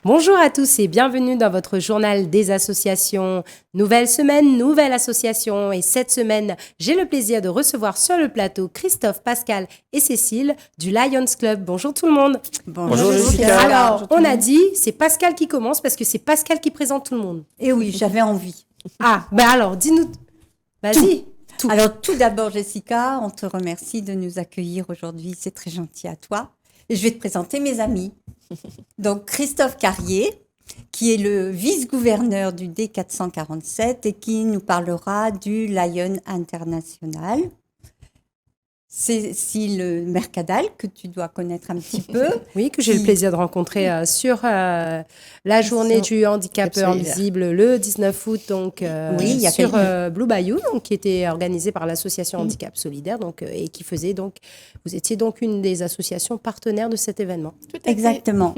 Bonjour à tous et bienvenue dans votre journal des associations. Nouvelle semaine, nouvelle association. Et cette semaine, j'ai le plaisir de recevoir sur le plateau Christophe, Pascal et Cécile du Lions Club. Bonjour tout le monde. Bonjour Jessica. Alors, on a dit, c'est Pascal qui commence parce que c'est Pascal qui présente tout le monde. Et oui, j'avais envie. Ah, ben alors, dis-nous. Vas-y. Tout. Alors, tout d'abord, Jessica, on te remercie de nous accueillir aujourd'hui. C'est très gentil à toi. Et je vais te présenter mes amis. Donc, Christophe Carrier, qui est le vice-gouverneur du D447 et qui nous parlera du Lion International. Cécile Mercadal, que tu dois connaître un petit peu. Oui, que j'ai le plaisir de rencontrer sur la journée du handicapeur invisible le 19 août, donc sur Blue Bayou, donc, qui était organisée par l'association Handicap Solidaire, donc, et qui faisait donc, vous étiez donc une des associations partenaires de cet événement. Exactement.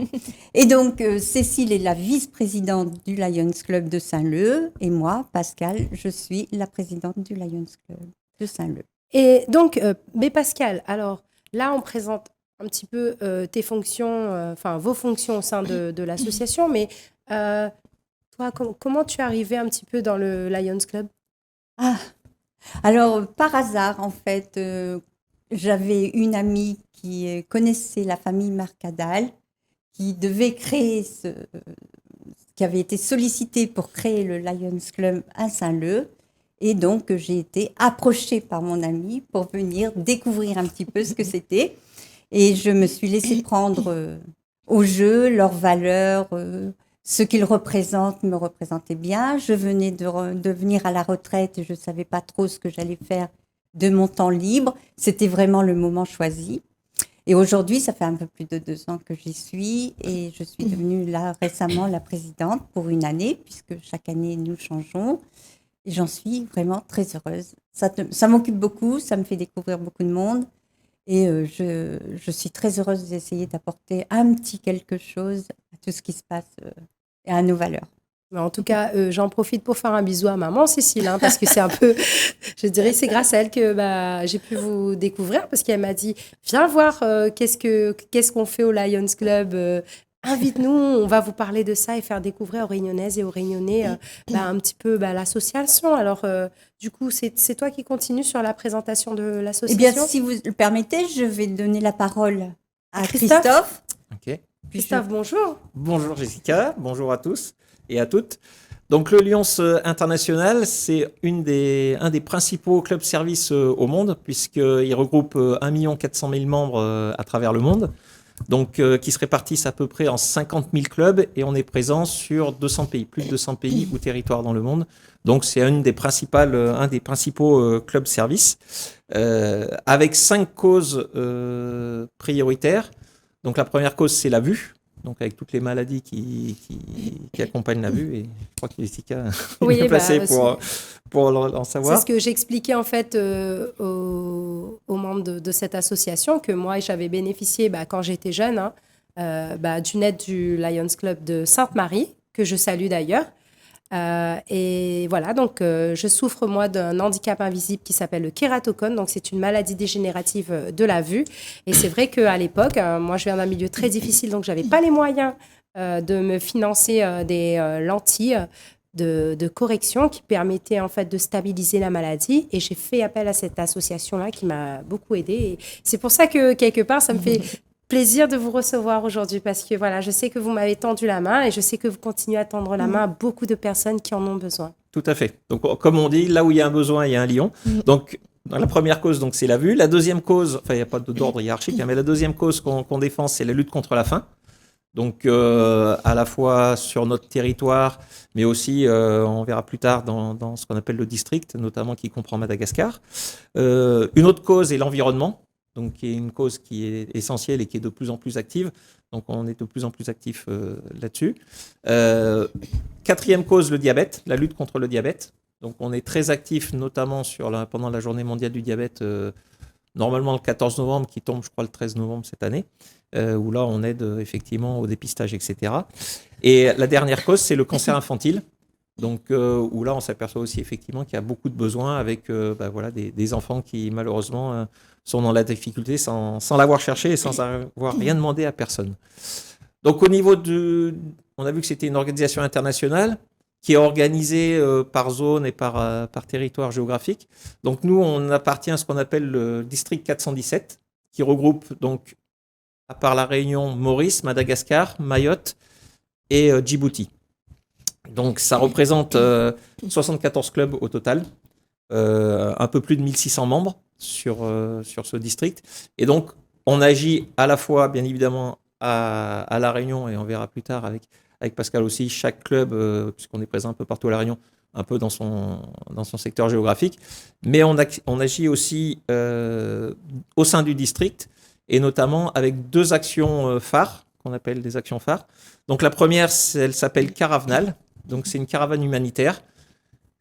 Et donc, Cécile est la vice-présidente du Lions Club de Saint-Leu, et moi, Pascal, je suis la présidente du Lions Club de Saint-Leu. Et donc, mais Pascal, alors là, on présente un petit peu tes fonctions, vos fonctions au sein de l'association, mais toi, comment tu es arrivée un petit peu dans le Lions Club ? Alors, par hasard, en fait, j'avais une amie qui connaissait la famille Mercadal, qui devait créer qui avait été sollicitée pour créer le Lions Club à Saint-Leu. Et donc, j'ai été approchée par mon ami pour venir découvrir un petit peu ce que c'était. Et je me suis laissée prendre au jeu, leurs valeurs, ce qu'ils représentent me représentait bien. Je venais de venir à la retraite et je ne savais pas trop ce que j'allais faire de mon temps libre. C'était vraiment le moment choisi. Et aujourd'hui, ça fait un peu plus de 2 ans que j'y suis et je suis devenue là récemment la présidente pour une année, puisque chaque année, nous changeons. Et j'en suis vraiment très heureuse. Ça m'occupe beaucoup, ça me fait découvrir beaucoup de monde. Et je suis très heureuse d'essayer d'apporter un petit quelque chose à tout ce qui se passe et à nos valeurs. En tout cas, j'en profite pour faire un bisou à maman Cécile, parce que c'est un peu, je dirais, c'est grâce à elle que j'ai pu vous découvrir, parce qu'elle m'a dit, viens voir qu'est-ce qu'on fait au Lions Club, invite-nous, on va vous parler de ça et faire découvrir aux Réunionnaises et aux Réunionnais un petit peu l'association. Alors, du coup, c'est toi qui continues sur la présentation de l'association ? Eh bien, si vous le permettez, je vais donner la parole à Christophe. Ok. Christophe, bonjour. Bonjour Jessica, bonjour à tous et à toutes. Donc le Lions International, c'est un des principaux clubs services au monde, puisqu'il regroupe 1 400 000 membres à travers le monde. Donc, qui se répartissent à peu près en 50 000 clubs et on est présent sur 200 pays, plus de 200 pays ou territoires dans le monde. Donc, c'est un des principaux clubs services avec 5 causes prioritaires. Donc, la première cause, c'est la vue. Donc, avec toutes les maladies qui accompagnent la vue. Et je crois que Jessica est bien placée pour en savoir. C'est ce que j'expliquais en fait aux membres de cette association, que moi, j'avais bénéficié quand j'étais jeune d'une aide du Lions Club de Sainte-Marie, que je salue d'ailleurs. Et voilà, donc je souffre moi d'un handicap invisible qui s'appelle le kératocone, donc c'est une maladie dégénérative de la vue. Et c'est vrai qu'à l'époque, moi je viens d'un milieu très difficile, donc j'avais pas les moyens de me financer des lentilles de correction qui permettaient en fait de stabiliser la maladie. Et j'ai fait appel à cette association-là qui m'a beaucoup aidée. Et c'est pour ça que quelque part, ça me fait plaisir de vous recevoir aujourd'hui, parce que voilà, je sais que vous m'avez tendu la main et je sais que vous continuez à tendre la main à beaucoup de personnes qui en ont besoin. Tout à fait. Donc, comme on dit, là où il y a un besoin, il y a un lion. Donc, la première cause, donc, c'est la vue. La deuxième cause, il n'y a pas d'ordre hiérarchique, mais la deuxième cause qu'on défend, c'est la lutte contre la faim. Donc, à la fois sur notre territoire, mais aussi, on verra plus tard, dans ce qu'on appelle le district, notamment qui comprend Madagascar. Une autre cause est l'environnement. Donc, qui est une cause qui est essentielle et qui est de plus en plus active. Donc, on est de plus en plus actif là-dessus. Quatrième cause, le diabète, la lutte contre le diabète. Donc on est très actif, notamment pendant la journée mondiale du diabète, normalement le 14 novembre, qui tombe je crois le 13 novembre cette année, où là on aide effectivement au dépistage, etc. Et la dernière cause, c'est le cancer infantile. Donc, où là, on s'aperçoit aussi effectivement qu'il y a beaucoup de besoins avec voilà, des enfants qui, malheureusement, sont dans la difficulté sans l'avoir cherché et sans avoir rien demandé à personne. Donc, au niveau on a vu que c'était une organisation internationale qui est organisée par zone et par territoire géographique. Donc, nous, on appartient à ce qu'on appelle le district 417, qui regroupe, donc, à part la Réunion, Maurice, Madagascar, Mayotte et Djibouti. Donc, ça représente 74 clubs au total, un peu plus de 1600 membres sur ce district. Et donc, on agit à la fois, bien évidemment, à La Réunion, et on verra plus tard avec Pascal aussi, chaque club, puisqu'on est présent un peu partout à La Réunion, un peu dans son secteur géographique. Mais on agit aussi au sein du district, et notamment avec 2 actions phares, qu'on appelle des actions phares. Donc, la première, elle s'appelle Caravanal. Donc, c'est une caravane humanitaire.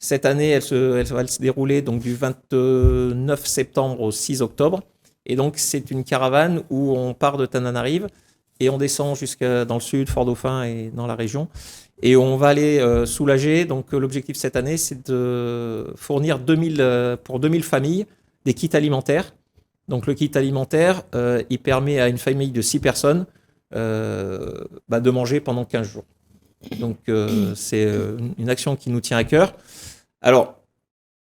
Cette année, elle va se dérouler donc, du 29 septembre au 6 octobre. Et donc, c'est une caravane où on part de Tananarive et on descend jusqu'à dans le sud, Fort-Dauphin et dans la région. Et on va aller soulager. Donc, l'objectif cette année, c'est de fournir pour 2000 familles des kits alimentaires. Donc, le kit alimentaire, il permet à une famille de 6 personnes de manger pendant 15 jours. Donc, c'est une action qui nous tient à cœur. Alors,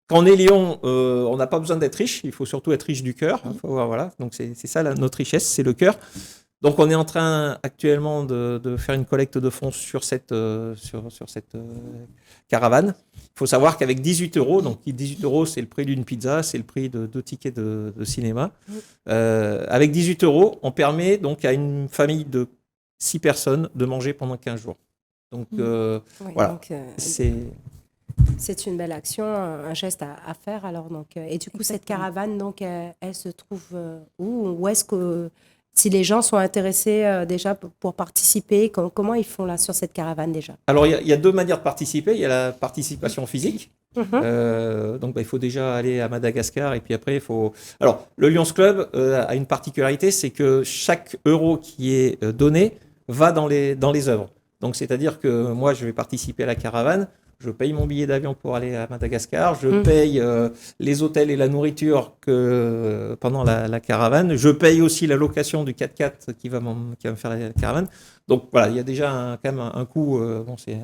quand on est Lyon, on n'a pas besoin d'être riche. Il faut surtout être riche du cœur. Voilà. Donc, c'est ça notre richesse, c'est le cœur. Donc, on est en train actuellement de faire une collecte de fonds sur cette caravane. Il faut savoir qu'avec 18 €, donc 18 €, c'est le prix d'une pizza, c'est le prix de 2 tickets de cinéma. Avec 18 €, on permet donc à une famille de 6 personnes de manger pendant 15 jours. Donc, voilà. Donc, c'est une belle action, un geste à faire. Alors, donc, et du coup, cette caravane, donc, elle se trouve où? Où est-ce que, si les gens sont intéressés déjà pour participer, comment ils font là sur cette caravane déjà? Alors, il y a 2 manières de participer. Il y a la participation physique. Donc, il faut déjà aller à Madagascar et puis après, il faut... Alors, le Lions Club a une particularité, c'est que chaque euro qui est donné va dans les œuvres. Donc, c'est-à-dire que moi, je vais participer à la caravane, je paye mon billet d'avion pour aller à Madagascar, je paye les hôtels et la nourriture pendant la caravane, je paye aussi la location du 4x4 qui va me faire la caravane. Donc, voilà, il y a déjà quand même un coût, c'est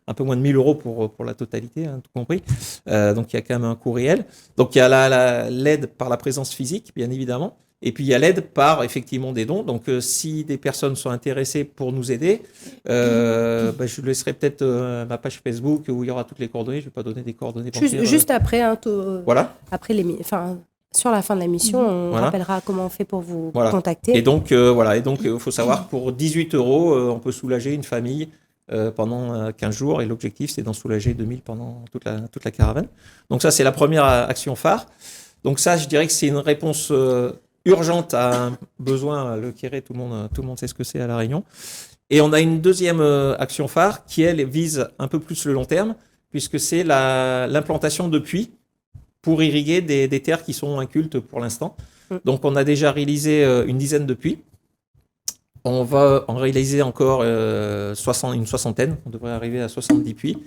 un peu moins de 1000 € pour la totalité, hein, tout compris. Donc, il y a quand même un coût réel. Donc, il y a l'aide par la présence physique, bien évidemment. Et puis, il y a l'aide par, effectivement, des dons. Donc, si des personnes sont intéressées pour nous aider, je laisserai peut-être ma page Facebook où il y aura toutes les coordonnées. Je ne vais pas donner des coordonnées bancaires. Juste après, voilà. Après sur la fin de l'émission, on rappellera comment on fait pour vous contacter. Et donc, il faut savoir, pour 18 €, on peut soulager une famille pendant 15 jours. Et l'objectif, c'est d'en soulager 2000 pendant toute la caravane. Donc, ça, c'est la première action phare. Donc, ça, je dirais que c'est une réponse... urgente à un besoin, le Kéré, tout le monde sait ce que c'est à La Réunion. Et on a une deuxième action phare qui, elle, vise un peu plus le long terme, puisque c'est l'implantation de puits pour irriguer des terres qui sont incultes pour l'instant. Donc, on a déjà réalisé une dizaine de puits. On va en réaliser encore une soixantaine. On devrait arriver à 70 puits.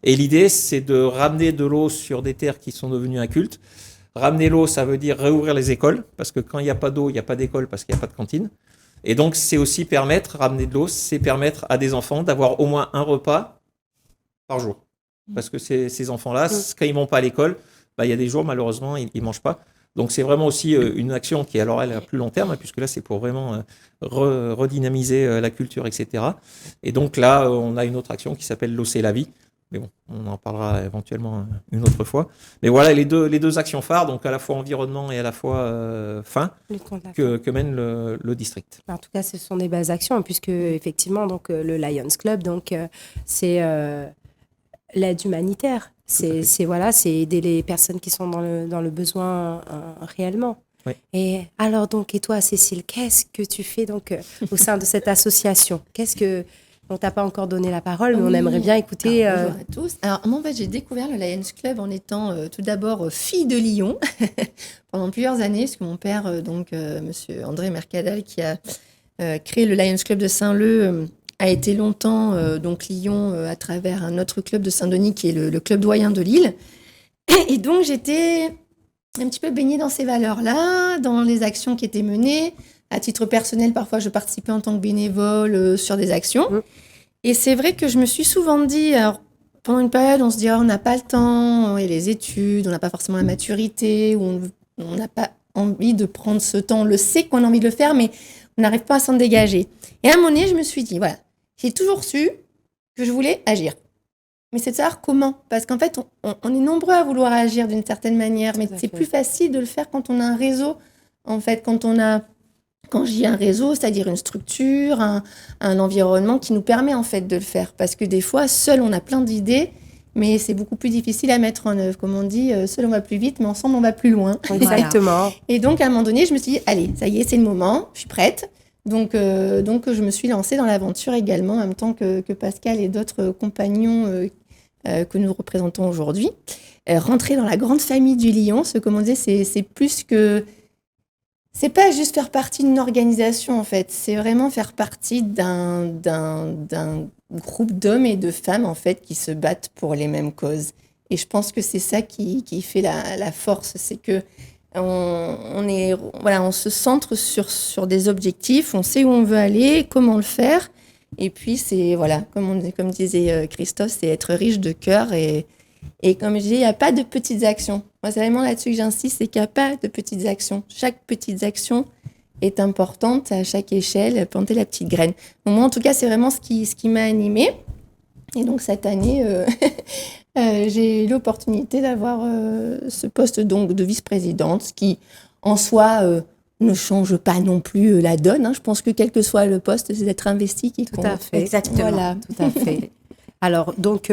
Et l'idée, c'est de ramener de l'eau sur des terres qui sont devenues incultes. Ramener l'eau, ça veut dire réouvrir les écoles, parce que quand il n'y a pas d'eau, il n'y a pas d'école, parce qu'il n'y a pas de cantine. Et donc, c'est aussi ramener de l'eau, c'est permettre à des enfants d'avoir au moins un repas par jour. Parce que ces enfants-là, quand ils ne vont pas à l'école, il y a des jours, malheureusement, ils ne mangent pas. Donc, c'est vraiment aussi une action qui, alors, elle est à plus long terme, puisque là, c'est pour vraiment redynamiser la culture, etc. Et donc, là, on a une autre action qui s'appelle «L'eau, c'est la vie». Mais bon, on en parlera éventuellement une autre fois. Mais voilà les deux actions phares, donc à la fois environnement et à la fois faim, que mène le district. En tout cas, ce sont des belles actions, puisque effectivement, donc, le Lions Club, donc, c'est l'aide humanitaire. C'est aider les personnes qui sont dans le besoin réellement. Oui. Et alors, donc, et toi, Cécile, qu'est-ce que tu fais donc, au sein de cette association? On t'a pas encore donné la parole, mais on Oui. aimerait bien écouter. Bonjour à tous. Alors, moi, en fait, j'ai découvert le Lions Club en étant tout d'abord fille de Lyon pendant plusieurs années, parce que mon père, Monsieur André Mercadal, qui a créé le Lions Club de Saint-Leu, a été longtemps donc Lyon à travers un autre club de Saint-Denis qui est le club doyen de Lille. Et donc, j'étais un petit peu baignée dans ces valeurs-là, dans les actions qui étaient menées. À titre personnel, parfois, je participais en tant que bénévole sur des actions. Et c'est vrai que je me suis souvent dit, alors, pendant une période, on se dit, on n'a pas le temps, et les études, on n'a pas forcément la maturité, ou on n'a pas envie de prendre ce temps. On le sait qu'on a envie de le faire, mais on n'arrive pas à s'en dégager. Et à un moment donné, je me suis dit, voilà, j'ai toujours su que je voulais agir. Mais c'est de savoir comment. Parce qu'en fait, on est nombreux à vouloir agir d'une certaine manière, mais c'est plus facile de le faire quand on a un réseau. En fait, quand je dis un réseau, c'est-à-dire une structure, un environnement qui nous permet en fait de le faire. Parce que des fois, seul, on a plein d'idées, mais c'est beaucoup plus difficile à mettre en œuvre. Comme on dit, seul, on va plus vite, mais ensemble, on va plus loin. Exactement. Et donc, à un moment donné, je me suis dit, allez, ça y est, c'est le moment, je suis prête. Donc, je me suis lancée dans l'aventure également, en même temps que Pascal et d'autres compagnons que nous représentons aujourd'hui. Rentrer dans la grande famille du Lion, comme on disait, c'est plus que... C'est pas juste faire partie d'une organisation, en fait. C'est vraiment faire partie d'un groupe d'hommes et de femmes, en fait, qui se battent pour les mêmes causes. Et je pense que c'est ça qui fait la force. C'est que on se centre sur des objectifs, on sait où on veut aller, comment le faire. Et puis, c'est, voilà, comme disait Christophe, c'est être riche de cœur. Et comme je dis, il n'y a pas de petites actions. Moi, c'est vraiment là-dessus que j'insiste, c'est qu'il n'y a pas de petites actions. Chaque petite action est importante à chaque échelle, planter la petite graine. Donc, moi, en tout cas, c'est vraiment ce qui m'a animée. Et donc, cette année, j'ai eu l'opportunité d'avoir ce poste donc, de vice-présidente, ce qui, en soi, ne change pas non plus la donne. Hein. Je pense que quel que soit le poste, c'est d'être investi qui compte. Tout à fait. Exactement. Voilà, tout à fait. Alors, donc...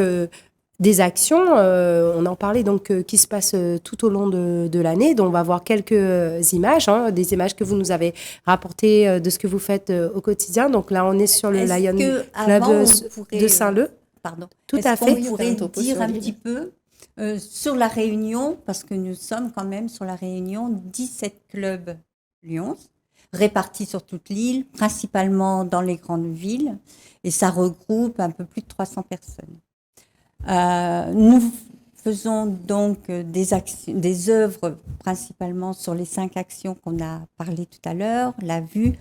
des actions, on en parlait donc qui se passent tout au long de l'année. Donc on va voir quelques images, des images que vous nous avez rapportées de ce que vous faites au quotidien. Donc là, on est sur le Lion Club de Saint-Leu. Pardon. Tout à fait. On pourrait dire un petit peu sur la Réunion, parce que nous sommes quand même sur la Réunion 17 clubs Lions, répartis sur toute l'île, principalement dans les grandes villes, et ça regroupe un peu plus de 300 personnes. Nous faisons donc des œuvres principalement sur les 5 actions qu'on a parlé tout à l'heure, la vue,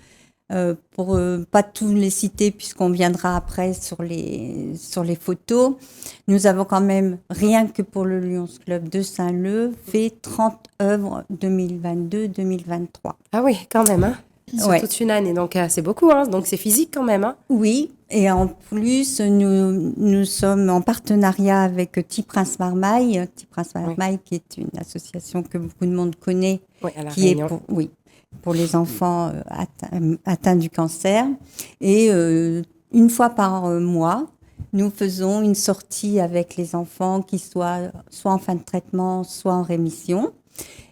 pour pas tous les citer puisqu'on viendra après sur les photos. Nous avons quand même, rien que pour le Lions Club de Saint-Leu, fait 30 œuvres 2022-2023. Ah oui, quand même, hein. Sur toute une année, donc c'est beaucoup, hein. Donc c'est physique quand même. Hein. Oui, et en plus, nous sommes en partenariat avec Petit Prince Marmaille. Petit Prince Marmaille, qui est une association que beaucoup de monde connaît, qui est pour les enfants atteints du cancer. Et une fois par mois, nous faisons une sortie avec les enfants qui soient soit en fin de traitement, soit en rémission.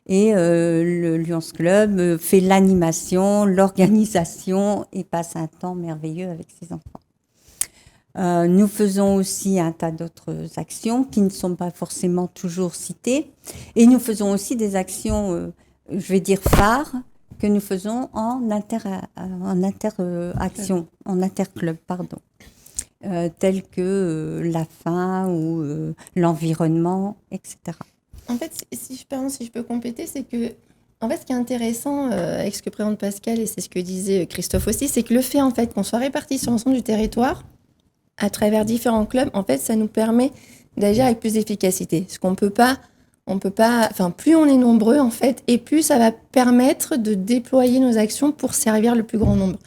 Et le Lions Club fait l'animation, l'organisation et passe un temps merveilleux avec ses enfants. Nous faisons aussi un tas d'autres actions qui ne sont pas forcément toujours citées. Et nous faisons aussi des actions, je vais dire phares, que nous faisons en interclub, pardon. Telles que la faim ou l'environnement, etc. En fait, si je peux compléter, c'est que, en fait, ce qui est intéressant avec ce que présente Pascal, et c'est ce que disait Christophe aussi, c'est que le fait, en fait, qu'on soit répartis sur l'ensemble du territoire, à travers différents clubs, en fait, ça nous permet d'agir avec plus d'efficacité. Parce qu'on peut pas, enfin, plus on est nombreux, en fait, et plus ça va permettre de déployer nos actions pour servir le plus grand nombre.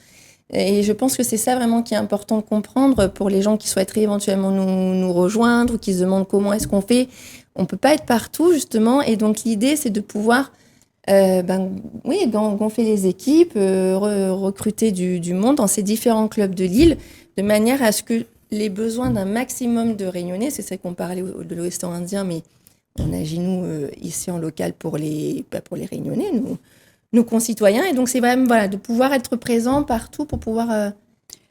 Et je pense que c'est ça vraiment qui est important de comprendre pour les gens qui souhaiteraient éventuellement nous rejoindre ou qui se demandent comment est-ce qu'on fait. On ne peut pas être partout, justement. Et donc, l'idée, c'est de pouvoir gonfler les équipes, recruter du monde dans ces différents clubs de l'île, de manière à ce que les besoins d'un maximum de Réunionnais, c'est ça qu'on parlait de l'Océan Indien, mais on agit, nous, ici en local pour les Réunionnais, nos concitoyens. Et donc, c'est vraiment de pouvoir être présent partout pour pouvoir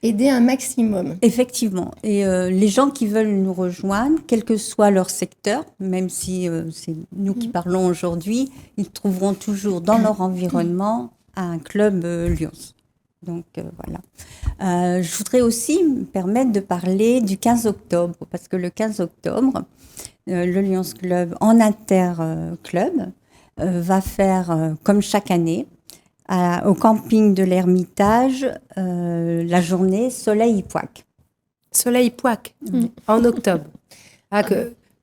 aider un maximum. Effectivement. Et les gens qui veulent nous rejoindre, quel que soit leur secteur, même si c'est nous qui parlons aujourd'hui, ils trouveront toujours dans leur environnement un club Lions. Donc voilà. Je voudrais aussi me permettre de parler du 15 octobre, parce que le 15 octobre, le Lions Club en interclub va faire, comme chaque année, au camping de l'Ermitage, la journée Soleil-Pouac. Soleil-Pouac, en octobre.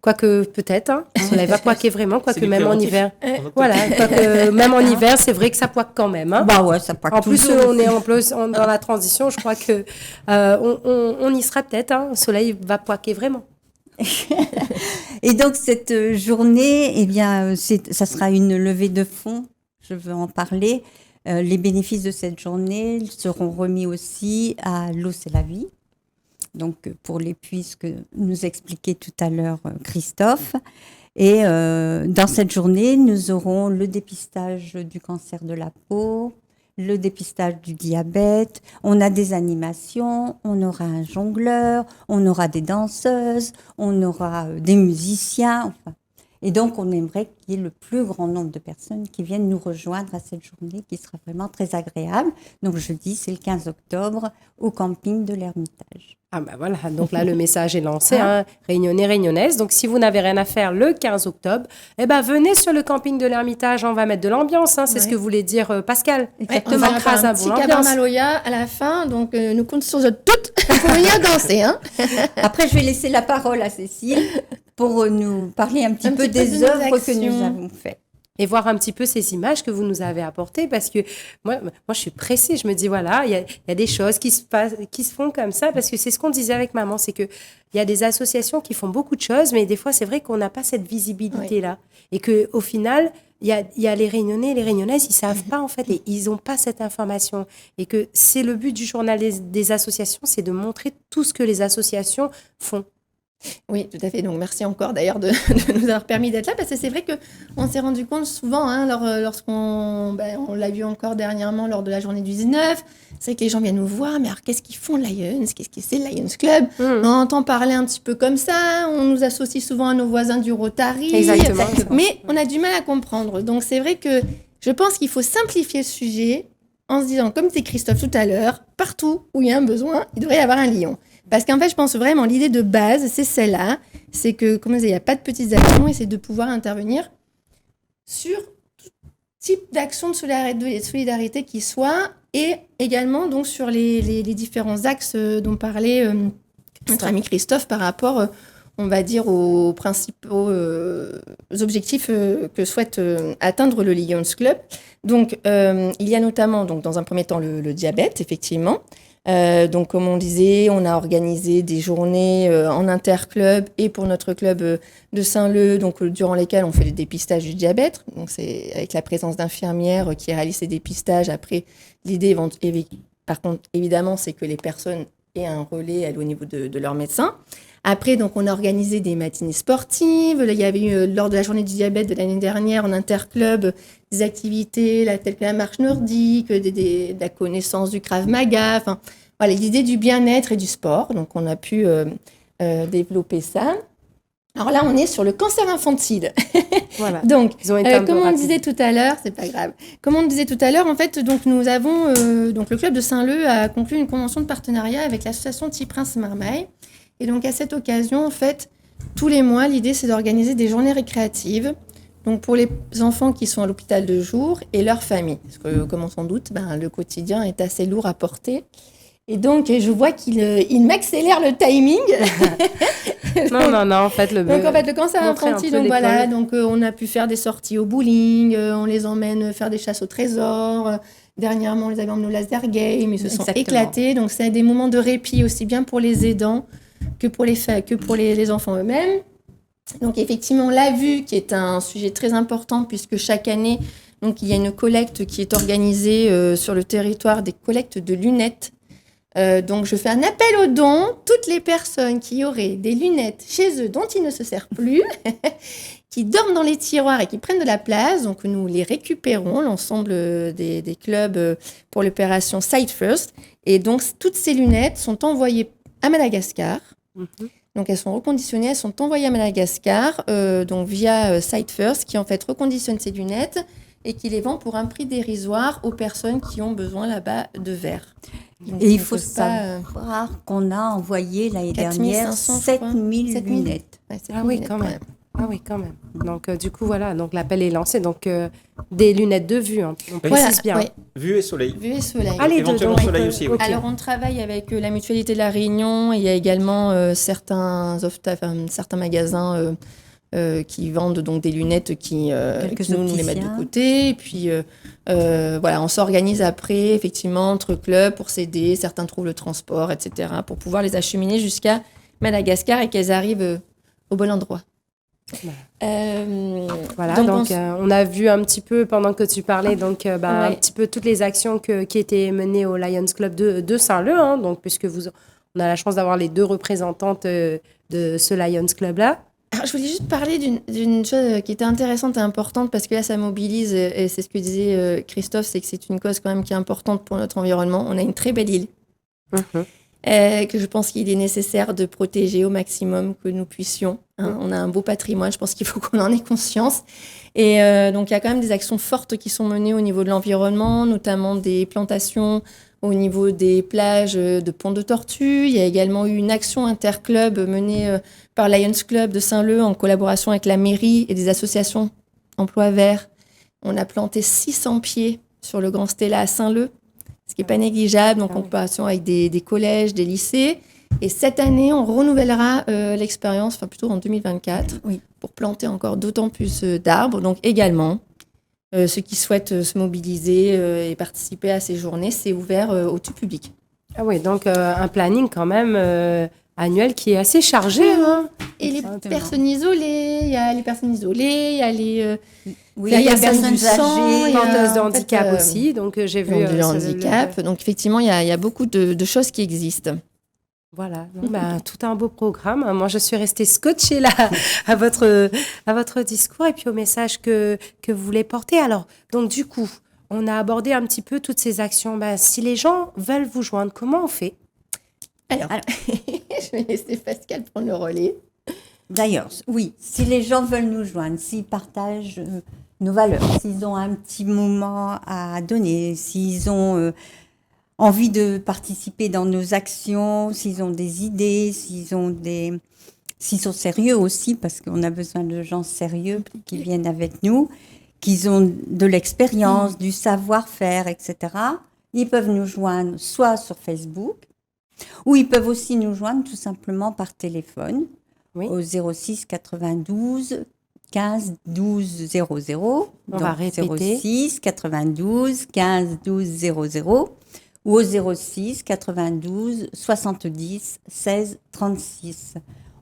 Quoique peut-être, le soleil va poiquer vraiment, quoique même en hiver. Voilà, quoique même en hiver, c'est vrai que ça poique quand même. Bah ouais, ça poique en plus, toujours. on est dans la transition, je crois que on y sera peut-être. Le soleil va poiquer vraiment. Et donc cette journée, eh bien, ça sera une levée de fonds. Je veux en parler. Les bénéfices de cette journée seront remis aussi à L'eau c'est la vie. Donc pour les puits que nous expliquait tout à l'heure Christophe. Et dans cette journée, nous aurons le dépistage du cancer de la peau, le dépistage du diabète, on a des animations, on aura un jongleur, on aura des danseuses, on aura des musiciens, enfin. Et donc, on aimerait qu'il y ait le plus grand nombre de personnes qui viennent nous rejoindre à cette journée qui sera vraiment très agréable. Donc, je dis, c'est le 15 octobre au camping de l'Ermitage. Ah ben voilà, donc là, le message est lancé, Réunionnais, Réunionnaises. Donc, si vous n'avez rien à faire le 15 octobre, eh ben, venez sur le camping de l'Ermitage, on va mettre de l'ambiance, c'est ce que voulait dire Pascal. On va faire un petit cabaret à la fin, donc nous comptons sur toutes pour venir danser. Après, je vais laisser la parole à Cécile pour nous parler un petit peu des œuvres que nous avons faites. Et voir un petit peu ces images que vous nous avez apportées, parce que moi je suis pressée. Je me dis, voilà, il y a des choses qui se font comme ça, parce que c'est ce qu'on disait avec maman, c'est qu'il y a des associations qui font beaucoup de choses, mais des fois, c'est vrai qu'on n'a pas cette visibilité-là. Et qu'au final, il y a les Réunionnais et les Réunionnaises, ils ne savent pas, en fait, et ils n'ont pas cette information. Et que c'est le but du journal des associations, c'est de montrer tout ce que les associations font. Oui, tout à fait. Donc, merci encore d'ailleurs de nous avoir permis d'être là, parce que c'est vrai qu'on s'est rendu compte souvent, lorsqu'on on l'a vu encore dernièrement lors de la journée du 19, c'est que les gens viennent nous voir, mais alors qu'est-ce qu'ils font le Lions? Qu'est-ce que c'est le Lions Club? On entend parler un petit peu comme ça, on nous associe souvent à nos voisins du Rotary. Exactement. Mais on a du mal à comprendre. Donc, c'est vrai que je pense qu'il faut simplifier ce sujet en se disant, comme disait Christophe tout à l'heure, partout où il y a un besoin, il devrait y avoir un lion. Parce qu'en fait, je pense vraiment, l'idée de base, c'est celle-là, c'est que, comme je disais, il n'y a pas de petites actions et c'est de pouvoir intervenir sur tout type d'action de solidarité qui soit, et également donc sur les différents axes dont parlait notre ami Christophe par rapport, on va dire, aux principaux objectifs que souhaite atteindre le Lions Club. Donc, il y a notamment, donc, dans un premier temps, le diabète, effectivement. Donc, comme on disait, on a organisé des journées en interclub et pour notre club de Saint-Leu, donc durant lesquelles on fait le dépistage du diabète. Donc, c'est avec la présence d'infirmières qui réalisent ces dépistages. Après, l'idée, par contre, évidemment, c'est que les personnes aient un relais au niveau de leur médecin. Après, donc, on a organisé des matinées sportives. Là, il y avait eu, lors de la journée du diabète de l'année dernière, en interclub, des activités telles que la marche nordique, de la connaissance du Krav Maga. Enfin, voilà, l'idée du bien-être et du sport. Donc, on a pu développer ça. Alors là, on est sur le cancer infantile. Voilà. Donc, comme on disait tout à l'heure, c'est pas grave. Comme on disait tout à l'heure, en fait, donc nous avons donc le club de Saint-Leu a conclu une convention de partenariat avec l'association Petit Prince Marmaille. Et donc, à cette occasion, en fait, tous les mois, l'idée, c'est d'organiser des journées récréatives. Donc, pour les enfants qui sont à l'hôpital de jour et leurs familles. Parce que, comme on s'en doute, le quotidien est assez lourd à porter. Et donc, je vois qu'il m'accélère le timing. Non, en fait, le cancer infantile, donc voilà. Donc, on a pu faire des sorties au bowling, on les emmène faire des chasses au trésor. Dernièrement, on les avait emmenés au laser game, ils se sont éclatés. Donc, c'est des moments de répit aussi bien pour les aidants que pour les enfants eux-mêmes. Donc, effectivement, la vue, qui est un sujet très important, puisque chaque année, donc, il y a une collecte qui est organisée sur le territoire, des collectes de lunettes. Donc, je fais un appel aux dons. Toutes les personnes qui auraient des lunettes chez eux dont ils ne se servent plus, qui dorment dans les tiroirs et qui prennent de la place. Donc, nous les récupérons, l'ensemble des clubs, pour l'opération Sight First. Et donc, toutes ces lunettes sont envoyées à Madagascar. Donc, elles sont reconditionnées, elles sont envoyées à Madagascar, donc via Sight First, qui en fait reconditionne ces lunettes et qui les vend pour un prix dérisoire aux personnes qui ont besoin là-bas de verre. Et il faut savoir qu'on a envoyé l'année dernière 7000 lunettes. Ouais, Ah oui, quand même. Ah oui, quand même. Donc, du coup, voilà, donc l'appel est lancé. Donc, des lunettes de vue, hein. On précise bien. Ouais. Vue et soleil. Vue et soleil. Ah, les deux, Éventuellement donc, soleil aussi, oui. ok. Alors, on travaille avec la Mutualité de la Réunion. Et il y a également certains magasins qui vendent donc des lunettes qui nous les mettent de côté. Et puis, voilà, on s'organise après, effectivement, entre clubs pour s'aider. Certains trouvent le transport, etc., pour pouvoir les acheminer jusqu'à Madagascar et qu'elles arrivent au bon endroit. Voilà, donc on a vu un petit peu pendant que tu parlais donc un petit peu toutes les actions qui étaient menées au Lions Club de Saint-Leu, hein, donc puisque on a la chance d'avoir les deux représentantes de ce Lions Club là. Alors, je voulais juste parler d'une chose qui était intéressante et importante parce que là ça mobilise et c'est ce que disait Christophe, c'est que c'est une cause quand même qui est importante pour notre environnement. On a une très belle île. Que je pense qu'il est nécessaire de protéger au maximum que nous puissions. Hein. On a un beau patrimoine, je pense qu'il faut qu'on en ait conscience. Et donc, il y a quand même des actions fortes qui sont menées au niveau de l'environnement, notamment des plantations au niveau des plages de Pont de Tortue. Il y a également eu une action interclub menée par Lions Club de Saint-Leu en collaboration avec la mairie et des associations Emploi Vert. On a planté 600 pieds sur le Grand Stella à Saint-Leu, ce qui n'est pas négligeable, donc en coopération avec des collèges, des lycées. Et cette année, on renouvellera l'expérience, enfin plutôt en 2024, pour planter encore d'autant plus d'arbres. Donc également, ceux qui souhaitent se mobiliser et participer à ces journées, c'est ouvert au tout public. Ah oui, donc un planning quand même annuel qui est assez chargé. Hein. Et les personnes isolées, il y a les personnes isolées, il y a les... il y a les personnes âgées, porteuses de handicap aussi, donc j'ai vu... le handicap, donc effectivement, il y a beaucoup de choses qui existent. Voilà, donc, tout un beau programme. Moi, je suis restée scotchée là à votre discours et puis au message que vous voulez porter. Alors, donc du coup, on a abordé un petit peu toutes ces actions. Si les gens veulent vous joindre, comment on fait ? Alors, je vais laisser Pascal prendre le relais. D'ailleurs, oui, si les gens veulent nous joindre, s'ils partagent nos valeurs, s'ils ont un petit moment à donner, s'ils ont envie de participer dans nos actions, s'ils ont des idées, s'ils sont sérieux aussi, parce qu'on a besoin de gens sérieux qui viennent avec nous, qu'ils ont de l'expérience, du savoir-faire, etc. Ils peuvent nous joindre soit sur Facebook, ou ils peuvent aussi nous joindre tout simplement par téléphone au 06 92 15 12 00. On va répéter. 06 92 15 12 00 ou au 06 92 70 16 36.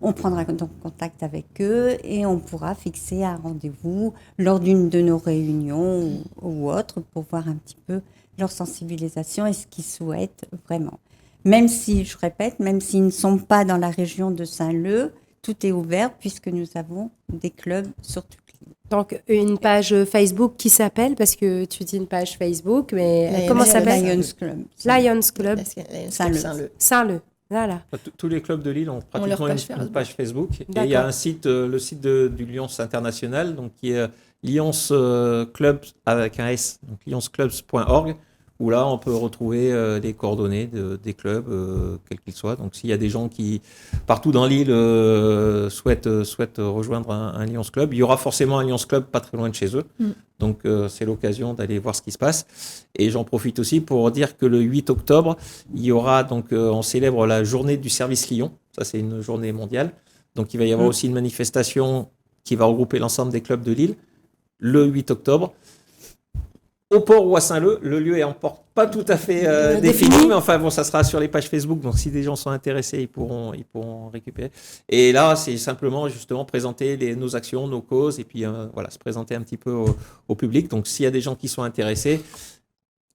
On prendra donc contact avec eux et on pourra fixer un rendez-vous lors d'une de nos réunions ou autre pour voir un petit peu leur sensibilisation et ce qu'ils souhaitent vraiment. Même si, je répète, même s'ils ne sont pas dans la région de Saint-Leu, tout est ouvert puisque nous avons des clubs sur toute l'île. Donc, une page Facebook qui s'appelle, parce que tu dis une page Facebook, mais comment ça s'appelle ? Lions Club. Lions Club Saint-Leu. Saint-Leu. Voilà. Tous les clubs de Lille ont pratiquement une page Facebook. D'accord. Et il y a un site, le site du Lions International, donc qui est Lions Clubs avec un S, donc lionsclubs.org, où là on peut retrouver les coordonnées des clubs, quels qu'ils soient. Donc s'il y a des gens qui, partout dans l'île, souhaitent rejoindre un Lions Club, il y aura forcément un Lions Club pas très loin de chez eux. Donc c'est l'occasion d'aller voir ce qui se passe. Et j'en profite aussi pour dire que le 8 octobre, il y aura donc on célèbre la journée du service Lyon. Ça c'est une journée mondiale. Donc il va y avoir aussi une manifestation qui va regrouper l'ensemble des clubs de Lille le 8 octobre. Au port ou à Saint-Leu, le lieu est encore pas tout à fait défini, mais enfin bon, ça sera sur les pages Facebook. Donc si des gens sont intéressés, ils pourront récupérer. Et là, c'est simplement justement présenter nos actions, nos causes, et puis voilà, se présenter un petit peu au public. Donc s'il y a des gens qui sont intéressés,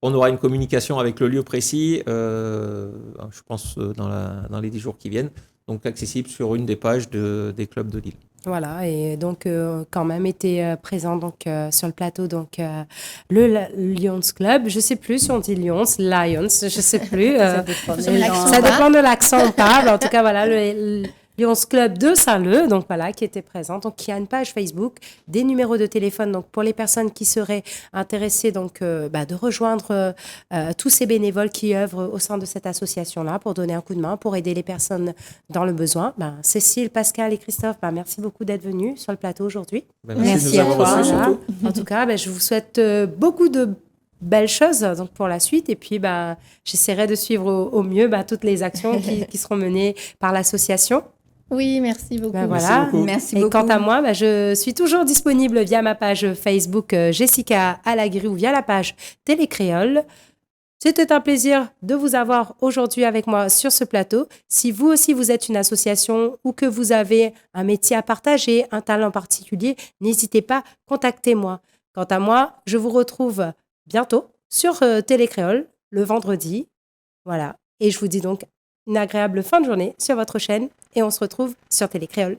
on aura une communication avec le lieu précis, je pense dans les 10 jours qui viennent. donc accessible sur une des pages des clubs de Lille. Voilà, et donc quand même été présent donc, sur le plateau, donc le Lions Club, je sais plus si on dit Lions, je sais plus. Ça dépend Sur des l'accent. gens. Ça dépend de l'accent on parle. En tout cas, voilà, le Lions Club de Saint-Leu, donc voilà, qui était présent. Donc, il y a une page Facebook, des numéros de téléphone. Donc, pour les personnes qui seraient intéressées, donc, de rejoindre tous ces bénévoles qui œuvrent au sein de cette association-là pour donner un coup de main, pour aider les personnes dans le besoin. Cécile, Pascal et Christophe, merci beaucoup d'être venus sur le plateau aujourd'hui. Merci de nous à avoir toi. reçus, Voilà. surtout. En tout cas, je vous souhaite beaucoup de belles choses donc, pour la suite. Et puis, j'essaierai de suivre au mieux toutes les actions qui seront menées par l'association. Oui, merci beaucoup. Voilà. beaucoup. Merci Et beaucoup. quant à moi, je suis toujours disponible via ma page Facebook Jessica Alagri ou via la page Télécréole. C'était un plaisir de vous avoir aujourd'hui avec moi sur ce plateau. Si vous aussi, vous êtes une association ou que vous avez un métier à partager, un talent particulier, n'hésitez pas, contactez-moi. Quant à moi, je vous retrouve bientôt sur Télécréole, le vendredi. Voilà. Et je vous dis donc une agréable fin de journée sur votre chaîne et on se retrouve sur Télécréole.